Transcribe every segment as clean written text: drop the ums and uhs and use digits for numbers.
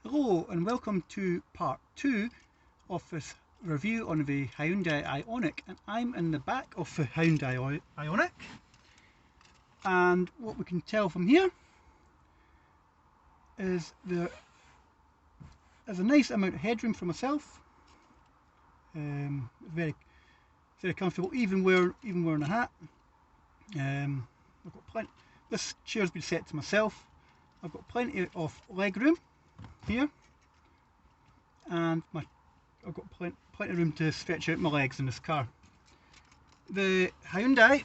Hello and welcome to part 2 of this review on the Hyundai Ioniq, and I'm in the back of the Hyundai Ioniq, and what we can tell from here is there is a nice amount of headroom for myself. Very comfortable, even wearing a hat. I've got plenty. This chair's been set to myself. I've got plenty of leg room here, and I've got plenty of room to stretch out my legs in this car. The Hyundai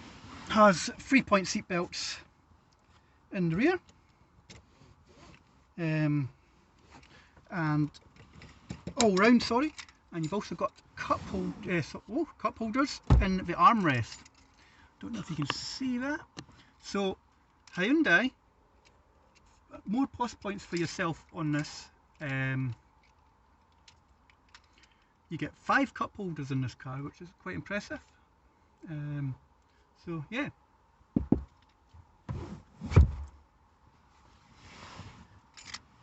has 3-point seat belts in the rear, and all round, sorry, and you've also got cup holders in the armrest. Don't know if you can see that. So Hyundai, more plus points for yourself on this. You get 5 cup holders in this car, which is quite impressive. So yeah.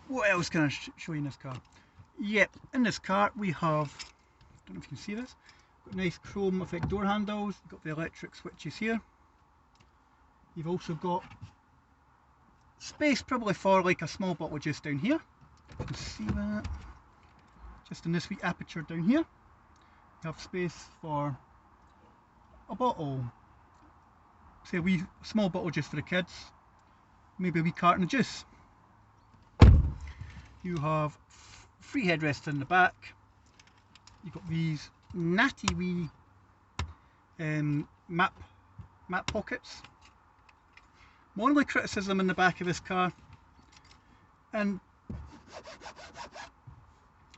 What else can I show you in this car? Yep, in this car we have, don't know if you can see this, got nice chrome effect door handles, you've got the electric switches here. You've also got space probably for like a small bottle of juice down here. You can see that. Just in this wee aperture down here, you have space for a bottle, say a wee small bottle of juice for the kids, maybe a wee carton of juice. You have 3 headrests in the back. You've got these natty wee map pockets. My only criticism in the back of this car, and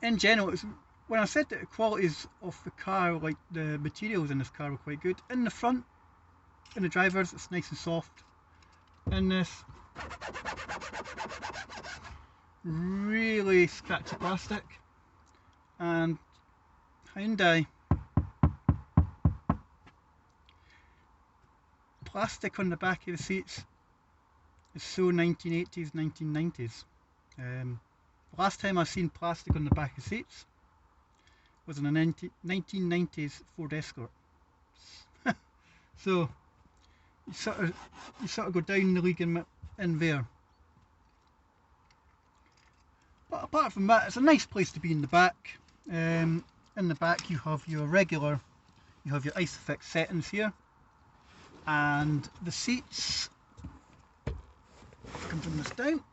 in general, it's when I said that the qualities of the car, like the materials in this car, were quite good. In the front, in the drivers, it's nice and soft. In this, really scratchy plastic. And Hyundai, plastic on the back of the seats is so 1980s, 1990s. The last time I seen plastic on the back of seats was in a 1990s Ford Escort. So you sort of go down the league in there. But apart from that, it's a nice place to be in the back. In the back you have your ISOFIX settings here, and the seats, I can bring this down,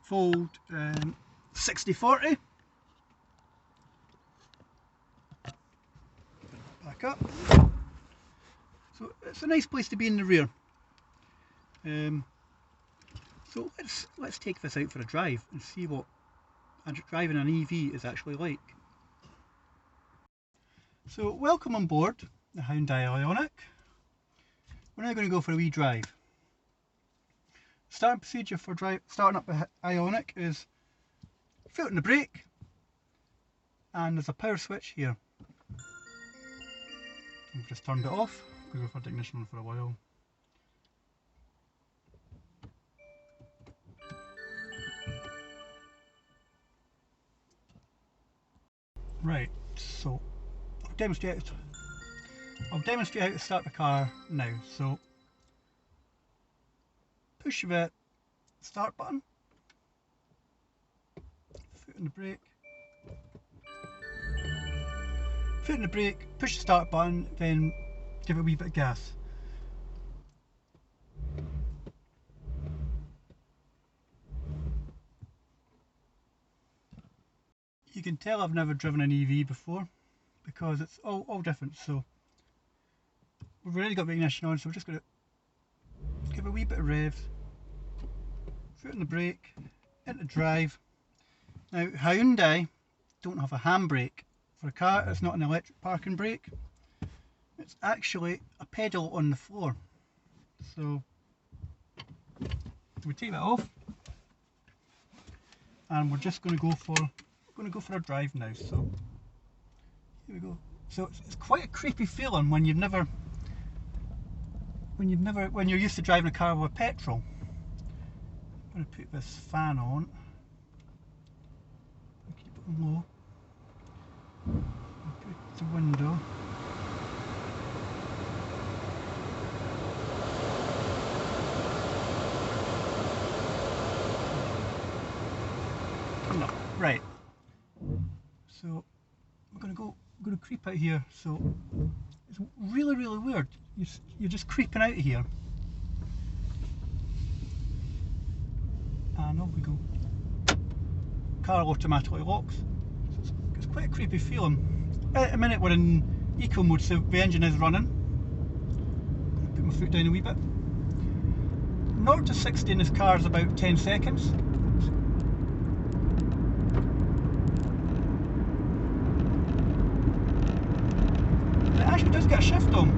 fold 60-40, back up, so it's a nice place to be in the rear. So let's take this out for a drive and see what driving an EV is actually like. So welcome on board the Hyundai Ioniq. We're now going to go for a wee drive. Starting procedure for starting up the Ioniq is foot on the brake, and there's a power switch here. I've just turned it off because we've had the ignition on for a while. Right, so I'll demonstrate how to start the car now. So push the start button, foot on the brake, push the start button, then give it a wee bit of gas. You can tell I've never driven an EV before because it's all different. So we've already got the ignition on, so we're just going to give a wee bit of rev, foot on the brake, into drive. Now Hyundai don't have a handbrake. For a car, it's not an electric parking brake, it's actually a pedal on the floor. So we take that off, and we're just going to go for a drive now. So here we go. So it's quite a creepy feeling when you're used to driving a car with petrol. I'm going to put this fan on. Keep it on low. Put the window. No, right. So I'm going to creep out here. So it's really weird. You're just creeping out here. And off we go. Car automatically locks. So it's quite a creepy feeling. At the minute we're in eco mode, so the engine is running. Put my foot down a wee bit. 0 to 60 in this car is about 10 seconds. It actually does get a shift on.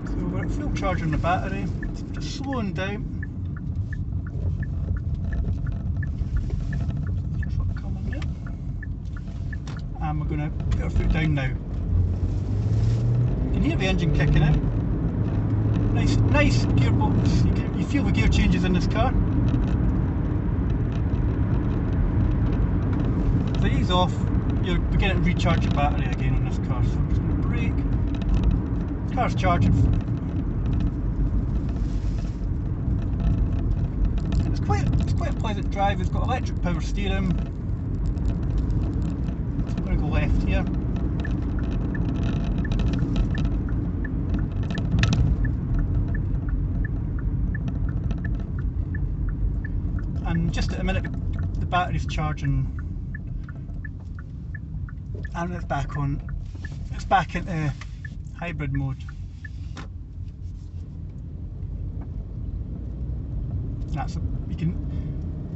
So we're at full charge on the battery. It's just slowing down. And we're going to put our foot down now. You can hear the engine kicking in. Nice gearbox. You feel the gear changes in this car. If I ease off, you're beginning to recharge your battery again on this car. So I'm just going to brake. The car's charging. And it's quite a pleasant drive. It's got electric power steering. I'm going to go left here. And just at the minute the battery's charging and it's back into hybrid mode.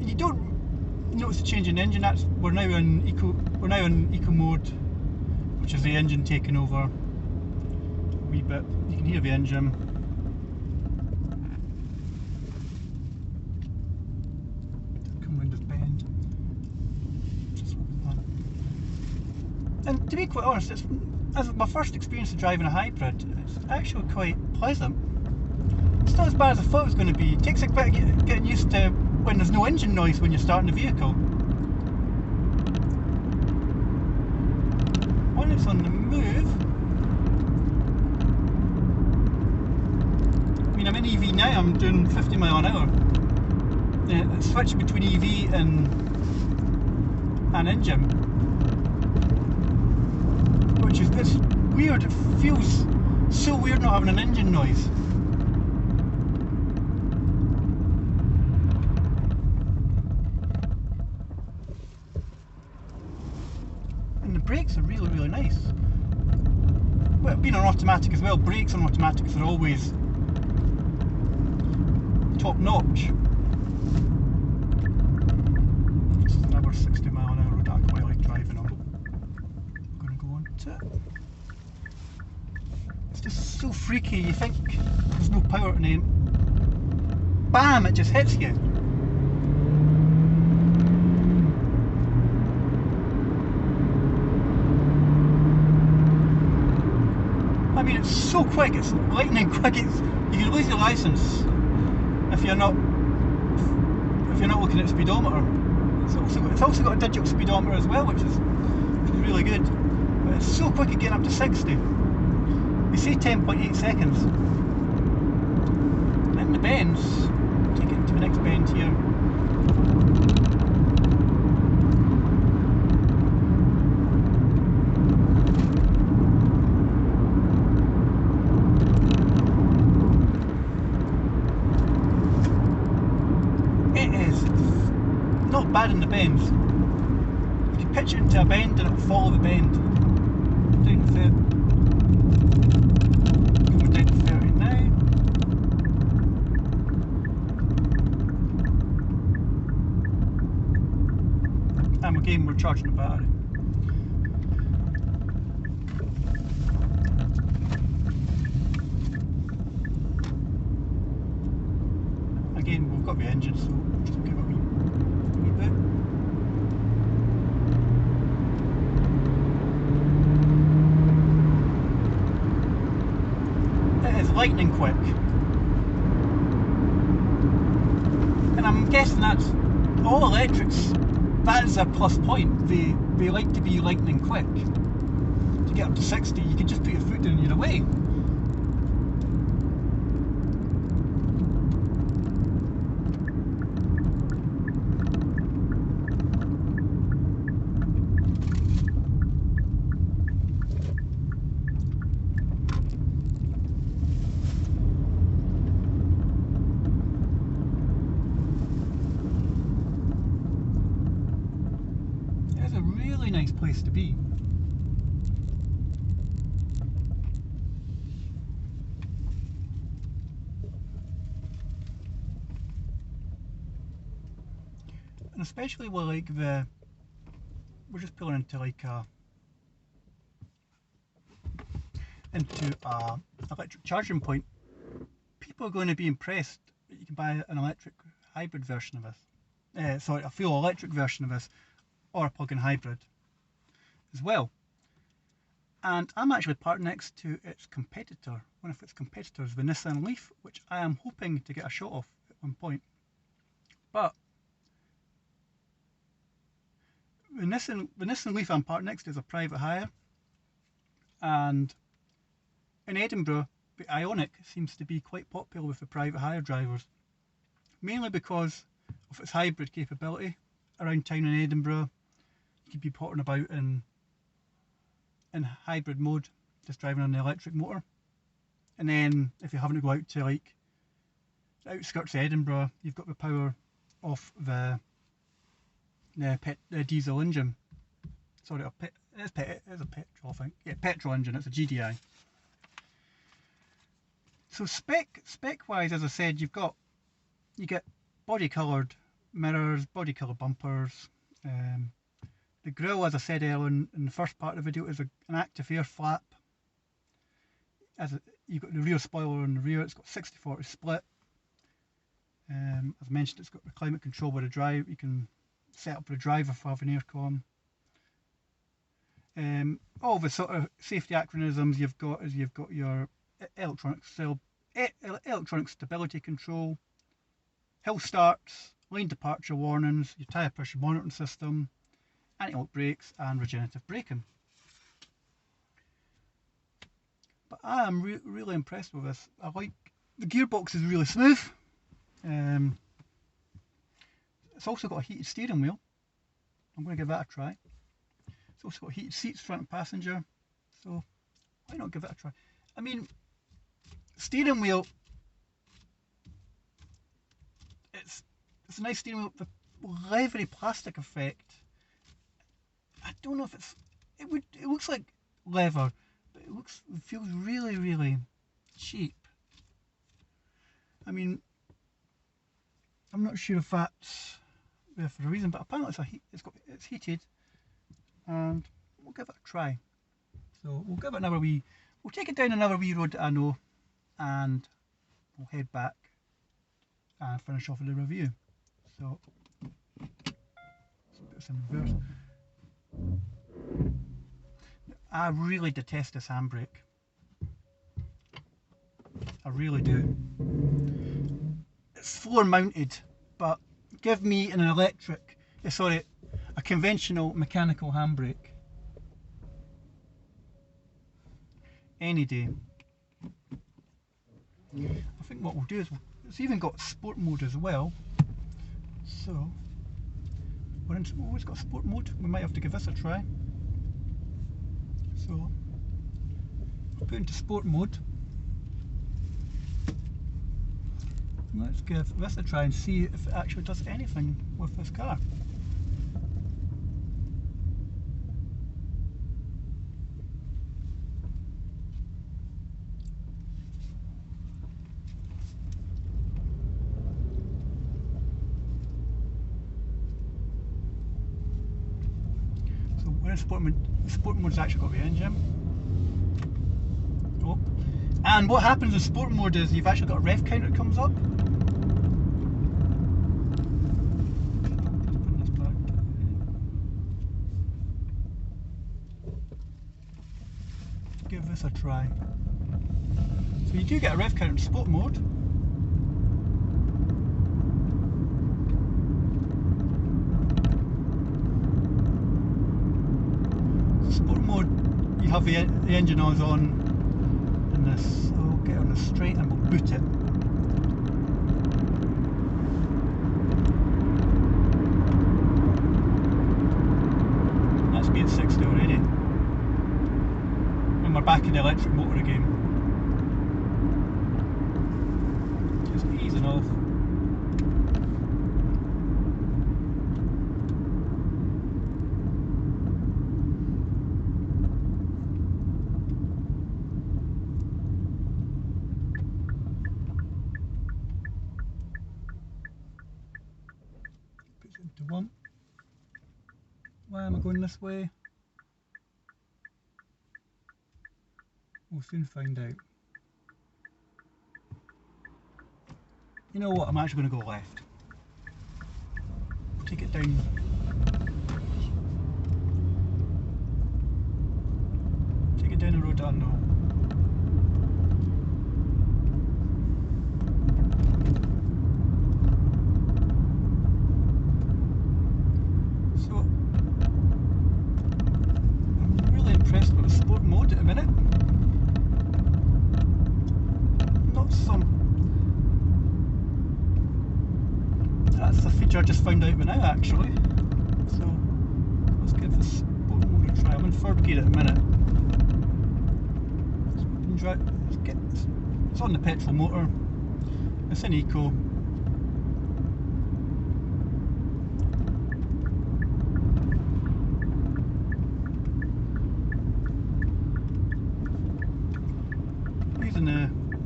You don't notice the change in engine. We're now in eco mode, which is the engine taking over a wee bit. You can hear the engine. Come round this bend. And to be quite honest, as my first experience of driving a hybrid, it's actually quite pleasant. It's not as bad as I thought it was going to be. It takes a bit of getting used to when there's no engine noise when you're starting the vehicle. When it's on the move, I mean, I'm in EV now, I'm doing 50 mile an hour. The switch between EV and engine, which is, it's weird, it feels so weird not having an engine noise. And the brakes are really nice. Well, being on automatic as well, brakes on automatics are always top notch. This is another 60 mile an hour road that I quite like driving on. I'm going to go on to it. It's just so freaky, you think there's no power in it. Bam! It just hits you. I mean, it's so quick, it's lightning quick. You can lose your license if you're not looking at the speedometer. It's also got a digital speedometer as well, which is really good. But it's so quick at getting up to 60. They say 10.8 seconds. And in the bends, take it to the next bend here. Not bad in the bends. You can pitch it into a bend and it will follow the bend. Down to 30. Coming down to 30 now. And again we're charging the battery. Again we've got the engine, so just give it a wee bit. It is lightning quick. I'm guessing that's all electrics. That is a plus point. They like to be lightning quick. To get up to 60, you can just put your foot down and you're away. It's a really nice place to be. And especially with like we're just pulling into like a electric charging point. People are going to be impressed that you can buy an electric hybrid version of this. Sorry, a full electric version of this, or a plug-in hybrid as well. And I'm actually parked next to its competitor, one of its competitors, the Nissan Leaf, which I am hoping to get a shot of at one point. But the Nissan Leaf I'm parked next to is a private hire, and in Edinburgh the Ioniq seems to be quite popular with the private hire drivers, mainly because of its hybrid capability. Around town in Edinburgh you could be pottering about in hybrid mode, just driving on the electric motor, and then if you're having to go out to like the outskirts of Edinburgh, you've got the power of the diesel engine. Sorry, it's a petrol, I think. Yeah, petrol engine. It's a GDI. So spec wise, as I said, you get body coloured mirrors, body coloured bumpers. The grille, as I said earlier in the first part of the video, is an active air flap. You've got the rear spoiler on the rear. It's got 60/40 split. As I mentioned, it's got the climate control with the drive. You can set up the driver for having aircon. All the sort of safety acronyms you've got your electronic stability control, hill starts, lane departure warnings, your tyre pressure monitoring system, anti-lock brakes and regenerative braking. But I am really impressed with this. I like the gearbox is really smooth. It's also got a heated steering wheel. I'm going to give that a try. It's also got heated seats, front and passenger. So why not give it a try? I mean, steering wheel. It's a nice steering wheel with a leathery plastic effect. I don't know if it looks like leather, but it feels really cheap. I mean, I'm not sure if that's there for a reason, but apparently it's heated, and we'll give it a try. So we'll give it we'll take it down another wee road that I know, and we'll head back and finish off with the review. So let's put this in reverse. I really detest this handbrake. I really do. It's floor mounted, but give me an a conventional mechanical handbrake any day. I think what we'll do is it's even got sport mode as well. So we've always got sport mode. We might have to give this a try. So we'll put into sport mode. Let's give this a try and see if it actually does anything with this car. So we're in sport mode. Sport mode's actually got the engine. Oh. And what happens in sport mode is you've actually got a rev counter that comes up. Give this a try. So you do get a rev counter in sport mode. have the engine noise on in this. So I'll get on the straight and we'll boot it. That's being 60 already. And we're back in the electric motor again. Just easing off. Puts it into one. Why am I going this way? We'll soon find out. You know what, I'm actually going to go left. Take it down. Take it down the road down now. So, I'm really impressed with the sport mode at the minute. Not some. That's a feature I just found out now actually. So let's give the sport mode a try. I'm in third gear at the minute. So it's on the petrol motor. It's in eco.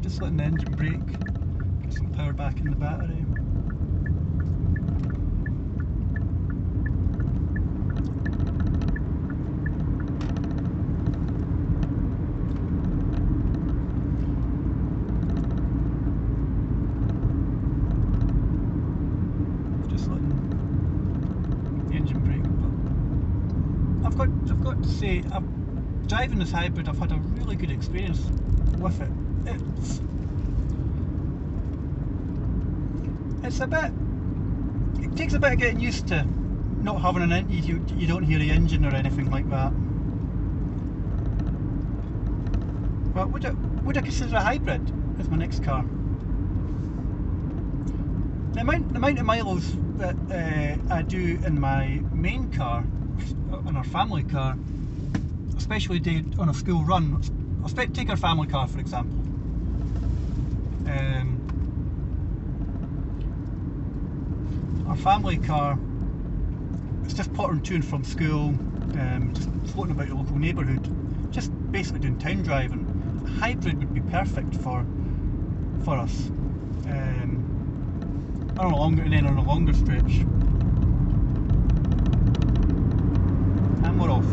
Just letting the engine brake, get some power back in the battery. Just letting the engine brake. But I've got to say, driving this hybrid, I've had a really good experience with it. It's a bit. It takes a bit of getting used to not having an engine. You don't hear the engine or anything like that. But would I consider a hybrid as my next car? The amount of miles that I do in my main car, in our family car, especially on a school run. I'll take our family car for example. Our family car, it's just pottering to and from school, just floating about the local neighbourhood, just basically doing town driving. A hybrid would be perfect for us. On a longer stretch. And we're off.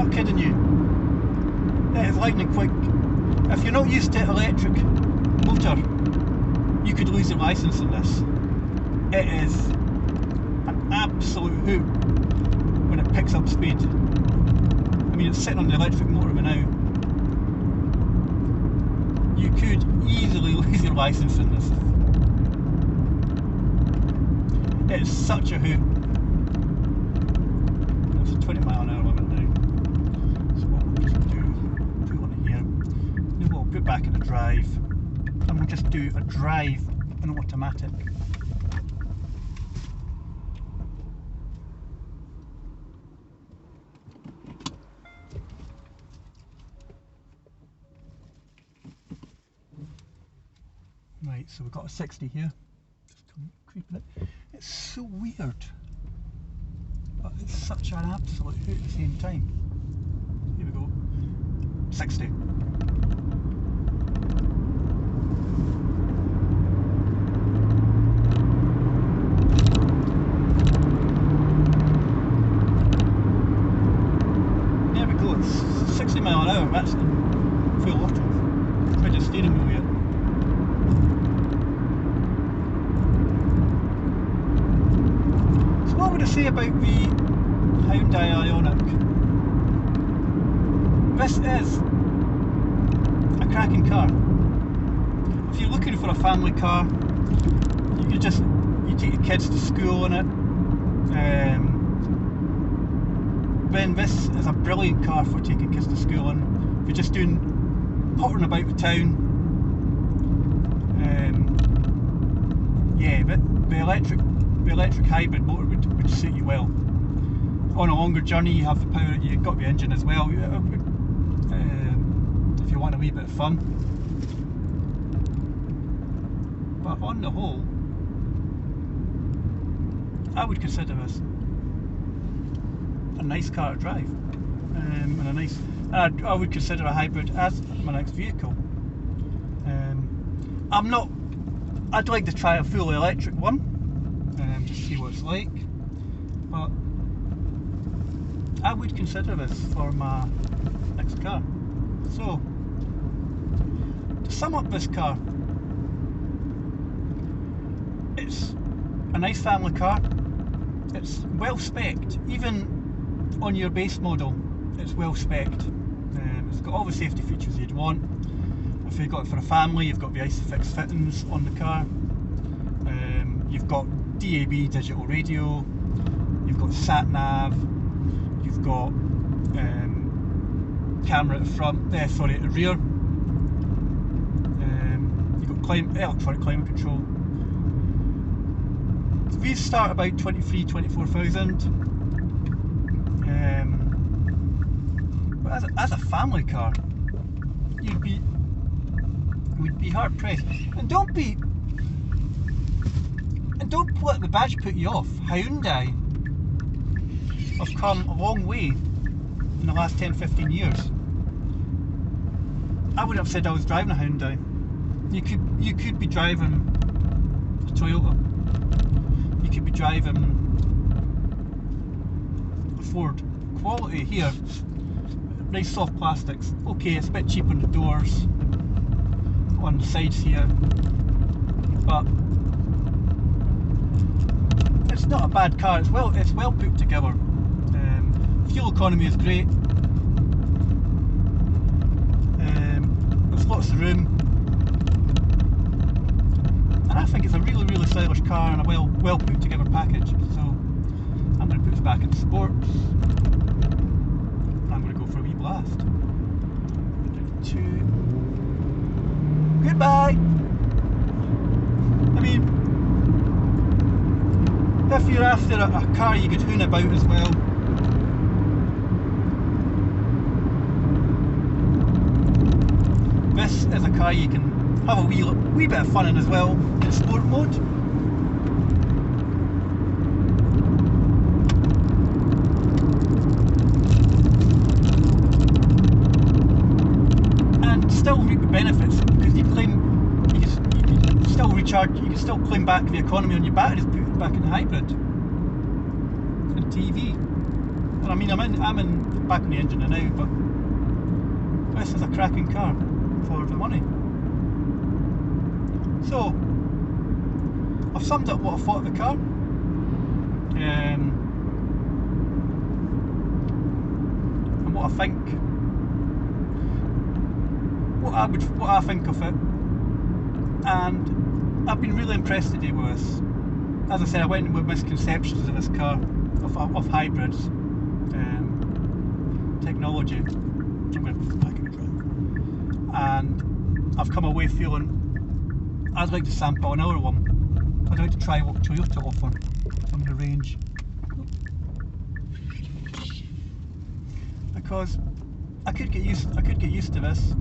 Kidding you, it is lightning quick. If you're not used to electric motor, you could lose your licence in this. It is an absolute hoot when it picks up speed. I mean, it's sitting on the electric motor right now. You could easily lose your licence in this. It is such a hoot. It's a 20 mile an hour limit now. Put back in the drive and we'll just do a drive in automatic. Right, so we've got a 60 here. Just creeping it. It's so weird, but it's such an absolute hoot at the same time. Here we go. 60. There we go, it's 60 mile an hour, that's full auto. Try the steering wheel yet. So what would I say about the Hyundai Ioniq? this is a cracking car. If you're looking for a family car, you take your kids to school in it, then this is a brilliant car for taking kids to school in. If you're just pottering about the town, yeah, the electric hybrid motor would suit you well. On a longer journey, you have the power. You've got the engine as well. If you want a wee bit of fun. But on the whole, I would consider this a nice car to drive, I would consider a hybrid as my next vehicle. I'd like to try a fully electric one, to see what it's like, but I would consider this for my next car. So, to sum up this car, it's a nice family car. It's well spec'd, even on your base model. It's well spec'd. It's got all the safety features you'd want. If you've got it for a family, you've got the ISOFIX fittings on the car. You've got DAB digital radio. You've got sat nav. You've got camera at the front. At the rear. You've got electronic climate control. These start about 23,000–24,000. But as a family car, you'd be hard pressed. And don't let the badge put you off. Hyundai have come a long way in the last 10–15 years. I wouldn't have said I was driving a Hyundai. You could be driving a Toyota. You could be driving a Ford. Quality here, nice soft plastics. Okay, it's a bit cheap on the doors, on the sides here, but it's not a bad car. It's well put together. Fuel economy is great. There's lots of room. And I think it's a really stylish car and a well put together package. So I'm going to put this back in sports. I'm going to go for a wee blast. 2. Goodbye. I mean, if you're after a car you could hoon about as well, this is a car you can have a wee bit of fun in as well, in sport mode. And still reap the benefits, because you can still recharge, you can still claim back the economy on your batteries, put it back in the hybrid. And TV. And I mean, I'm in back on the engine now, but this is a cracking car for the money. So, I've summed up what I thought of the car. And what I think, what I think of it. And I've been really impressed today with this. As I said, I went in with misconceptions of this car, of hybrids, technology. I'm going to put it back in drive. And I've come away feeling I'd like to sample another one. I'd like to try what Toyota offer on the range, because I could get used to this.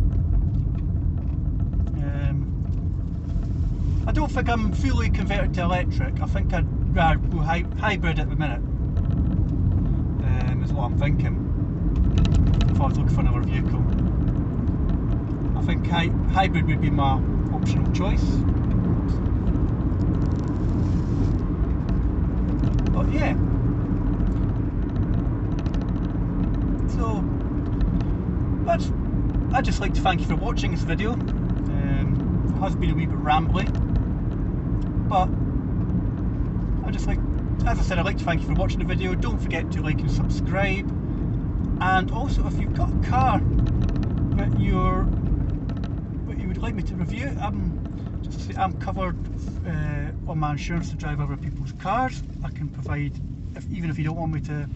I don't think I'm fully converted to electric. I think I'd rather go hybrid at the minute. Is what I'm thinking. If I was looking for another vehicle, I think hybrid would be my optional choice. But yeah, so I'd just like to thank you for watching this video. It has been a wee bit rambly, but as I said, I'd like to thank you for watching the video. Don't forget to like and subscribe, and also if you've got a car that you would like me to review. Just to say, I'm covered on my insurance to drive other people's cars. I can provide, even if you don't want me to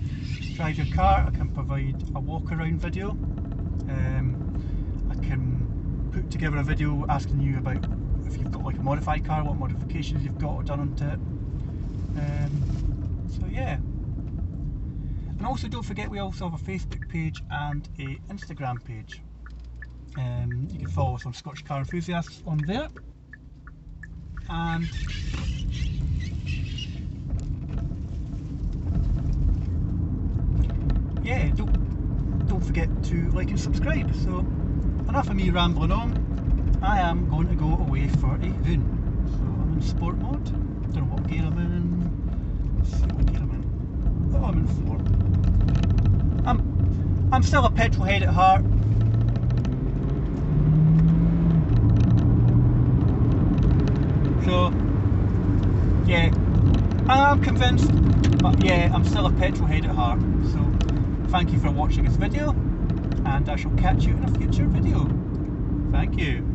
drive your car, I can provide a walk around video. I can put together a video asking you about if you've got like a modified car, what modifications you've got or done onto it. So yeah. And also don't forget we also have a Facebook page and a Instagram page. You can follow us on Scottish Car Enthusiasts on there. And yeah, don't forget to like and subscribe. So enough of me rambling on. I am going to go away for a Hoon. So I'm in sport mode. Don't know what gear I'm in. Let's see what gear I'm in. Oh, I'm in 4. I'm still a petrol head at heart. So yeah, I'm convinced, but yeah, I'm still a petrol head at heart. So thank you for watching this video, and I shall catch you in a future video. Thank you.